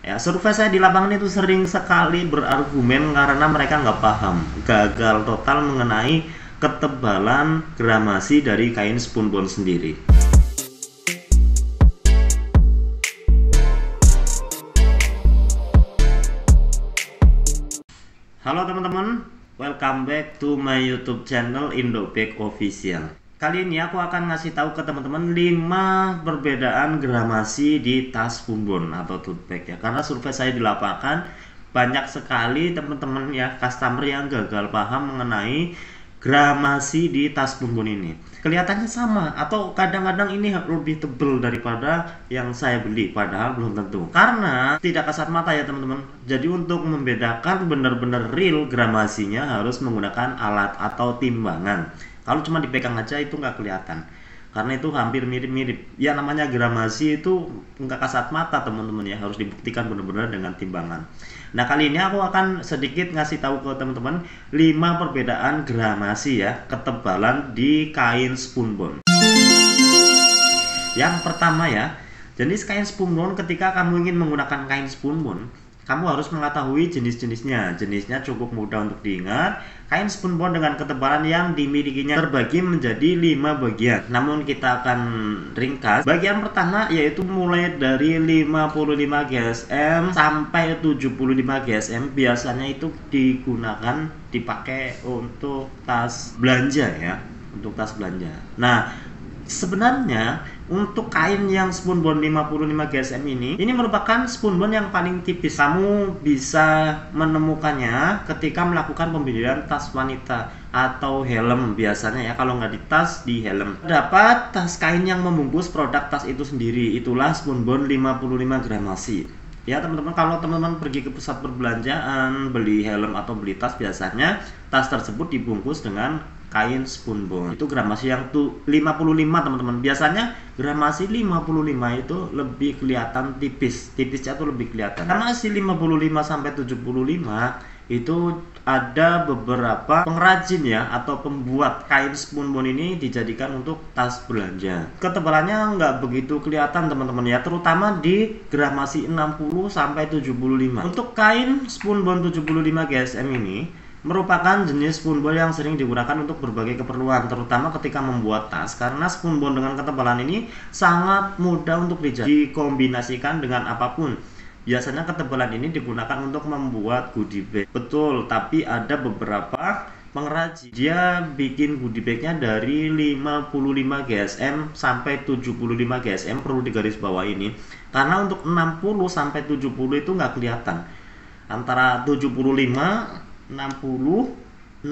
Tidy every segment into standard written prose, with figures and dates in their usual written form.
Ya, survei saya di lapangan itu sering sekali berargumen karena mereka nggak paham, gagal total mengenai ketebalan gramasi dari kain spunbond sendiri. Halo teman-teman, welcome back to my YouTube channel Indobag Official. Kali ini aku akan ngasih tahu ke teman-teman 5 perbedaan gramasi di tas spunbond atau tote bag ya. Karena survei saya di lapangan banyak sekali teman-teman ya, customer yang gagal paham mengenai gramasi di tas spunbond ini. Kelihatannya sama atau kadang-kadang ini lebih tebal daripada yang saya beli, padahal belum tentu. Karena tidak kasat mata ya teman-teman. Jadi untuk membedakan benar-benar real gramasinya harus menggunakan alat atau timbangan. Kalau cuma dipegang aja itu nggak kelihatan. Karena itu hampir mirip-mirip. Ya namanya gramasi itu nggak kasat mata teman-teman ya, harus dibuktikan benar-benar dengan timbangan. Nah kali ini aku akan sedikit ngasih tahu ke teman-teman 5 perbedaan gramasi ya, ketebalan di kain spunbond. Yang pertama ya, jenis kain spunbond. Ketika kamu ingin menggunakan kain spunbond, kamu harus mengetahui jenis-jenisnya. Jenisnya cukup mudah untuk diingat. Kain spunbond dengan ketebalan yang dimilikinya terbagi menjadi 5 bagian. Namun kita akan ringkas. Bagian pertama yaitu mulai dari 55 GSM sampai 75 GSM. Biasanya itu dipakai untuk tas belanja ya, untuk tas belanja. Nah, sebenarnya untuk kain yang spunbond 55 GSM ini merupakan spunbond yang paling tipis. Kamu bisa menemukannya ketika melakukan pembelian tas wanita atau helm biasanya ya, kalau nggak di tas, di helm. Dapat tas kain yang membungkus produk tas itu sendiri, itulah spunbond 55 gramasi. Ya teman-teman, kalau teman-teman pergi ke pusat perbelanjaan, beli helm atau beli tas, biasanya tas tersebut dibungkus dengan kain spunbond. Itu gramasi yang 55 teman-teman. Biasanya gramasi 55 itu lebih kelihatan tipis. Tipisnya tuh lebih kelihatan. Karena si 55 sampai 75 itu ada beberapa pengrajin ya atau pembuat kain spunbond ini dijadikan untuk tas belanja. Ketebalannya nggak begitu kelihatan teman-teman ya, terutama di gramasi 60 sampai 75. Untuk kain spunbond 75 GSM ini merupakan jenis spunbond yang sering digunakan untuk berbagai keperluan, terutama ketika membuat tas, karena spunbond dengan ketebalan ini sangat mudah untuk dikombinasikan dengan apapun. Biasanya ketebalan ini digunakan untuk membuat goodie bag. Betul, tapi ada beberapa pengrajin dia bikin goodie bagnya dari 55 GSM sampai 75 GSM. Perlu digarisbawahi ini, karena untuk 60 sampai 70 itu nggak kelihatan. Antara 75 65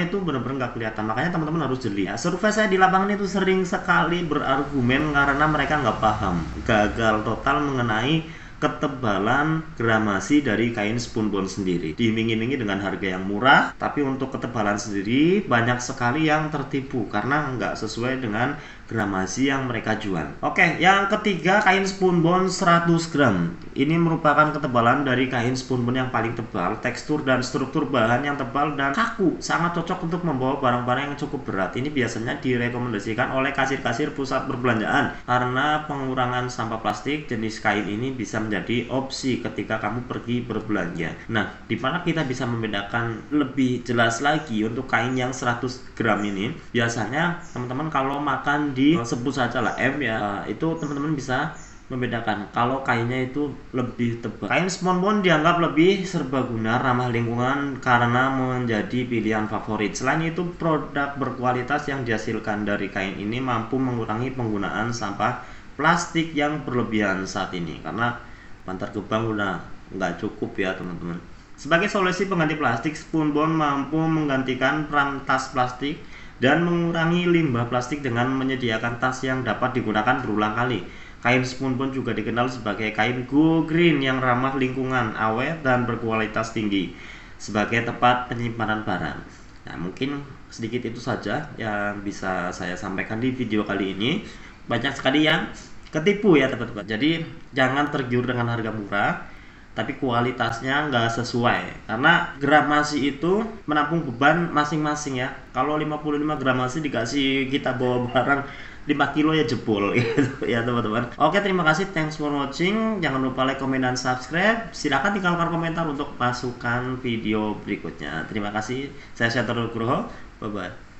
itu benar-benar nggak kelihatan, makanya teman-teman harus jeli ya. Survei saya di lapangan itu sering sekali berargumen karena mereka nggak paham, gagal total mengenai ketebalan gramasi dari kain spunbond sendiri. Diiming-imingi dengan harga yang murah, tapi untuk ketebalan sendiri banyak sekali yang tertipu karena nggak sesuai dengan gramasi yang mereka jual. Oke, yang ketiga kain spunbond 100 gram. Ini merupakan ketebalan dari kain spunbond yang paling tebal, tekstur dan struktur bahan yang tebal dan kaku, sangat cocok untuk membawa barang-barang yang cukup berat. Ini biasanya direkomendasikan oleh kasir-kasir pusat perbelanjaan karena pengurangan sampah plastik. Jenis kain ini bisa menjadi opsi ketika kamu pergi berbelanja. Nah, di mana kita bisa membedakan lebih jelas lagi untuk kain yang 100 gram ini. Biasanya teman-teman kalau makan di sebut saja lah M ya, itu teman-teman bisa membedakan kalau kainnya itu lebih tebal. Kain spunbond dianggap lebih serbaguna, ramah lingkungan karena menjadi pilihan favorit. Selain itu, produk berkualitas yang dihasilkan dari kain ini mampu mengurangi penggunaan sampah plastik yang berlebihan saat ini, karena Bantar Gebang udah nggak cukup ya teman-teman. Sebagai solusi pengganti plastik, spunbond mampu menggantikan peran tas plastik dan mengurangi limbah plastik dengan menyediakan tas yang dapat digunakan berulang kali. Kain spunbond juga dikenal sebagai kain go green yang ramah lingkungan, awet dan berkualitas tinggi sebagai tempat penyimpanan barang. Nah, mungkin sedikit itu saja yang bisa saya sampaikan di video kali ini. Banyak sekali yang ketipu ya teman-teman. Jadi jangan tergiur dengan harga murah tapi kualitasnya nggak sesuai, karena gramasi itu menampung beban masing-masing ya. Kalau 55 gramasi dikasih kita bawa barang 5 kilo ya jebol gitu ya teman-teman. Oke, terima kasih, thanks for watching. Jangan lupa like, komen, dan subscribe. Silahkan tinggalkan komentar untuk masukan video berikutnya. Terima kasih, saya Syahrul Nugroho, bye bye.